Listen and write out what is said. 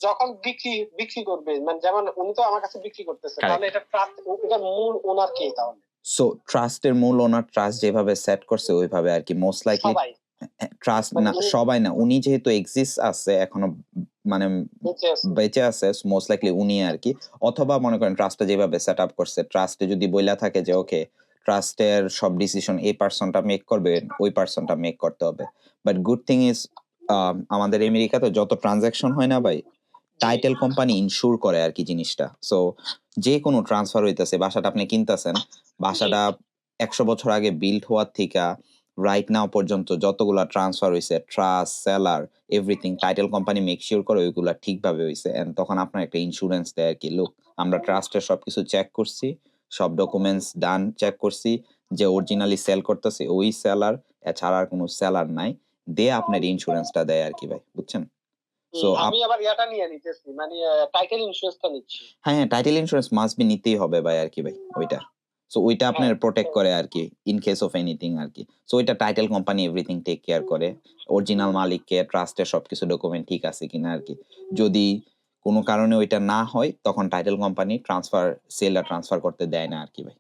যখন বিক্রি করবে, মানে যেমন উনি তো আমার কাছে বিক্রি করতেছে, Correct. তাহলে এটা ট্রাস্ট, এটার মূল ওনার কে তাহলে? সো ট্রাস্টের মূল ওনার ট্রাস্ট যেভাবে সেট করছে ওইভাবে আরকি মোস্ট লাইকলি সবাই ট্রাস্ট মানে না, সবাই না। উনি যেহেতু এক্সিস্ট আছে এখনো, মানে বেঁচে আছে। বেঁচে আছে, মোস্ট লাইকলি উনি আরকি। অথবা মনে করেন ট্রাস্টটা যেভাবে সেট আপ করছে, ট্রাস্টে যদি বইলা থাকে যে ওকে ট্রাস্টের সব ডিসিশন এই পারসনটা মেক করবে, ওই পারসনটা মেক করতে হবে। বাট গুড থিং ইজ আমাদের আমেরিকাতে যত ট্রানজাকশন হয় না ভাই, টাইটেল কোম্পানি ইনস্যুর করে আরকি জিনিসটা। সো যে কোনো ট্রান্সফার হইতেছে, বাসাটা আপনি কিনতেছেন, বাসাটা ১০০ বছর আগে বিল্ড হওয়ার থিকা রাইট নাও পর্যন্ত যতগুলা ট্রান্সফার হইছে, trust, seller, everything title company make sure করে ওইগুলা ঠিকভাবে হইছে। এন্ড তখন আপনার একটা ইন্স্যুরেন্স দেয় আরকি। লুক, আমরা ট্রাস্টের সবকিছু চেক করছি, সব ডকুমেন্টস ডান চেক করছি, যে অরিজিনালি সেল করতেছে ওই সেলার, এছাড়া আর কোনো সেলার নাই। দিয়ে আপনার ইন্স্যুরেন্সটা দেয় আরকি ভাই, বুঝছেন? সো আমি আবার ইয়াটা নিয়ে নিতেছি, মানে টাইটেল ইন্স্যুরেন্সটা নিচ্ছি। হ্যাঁ, টাইটেল ইন্সুরেন্স মাস্ট বি নিতেই হবে ভাই আরকি ভাই ওইটা। সো ওইটা আপনার প্রটেক্ট করে আরকি ইন কেস অফ এনিথিং আরকি। সো ওইটা title company everything take care করে। অরিজিনাল মালিককে, ট্রাস্টের সবকিছু ডকুমেন্ট ঠিক আছে কিনা আরকি। যদি কোনো কারণে ওইটা না হয় তখন টাইটেল কোম্পানি ট্রান্সফার করতে দেয় না আরকি ভাই।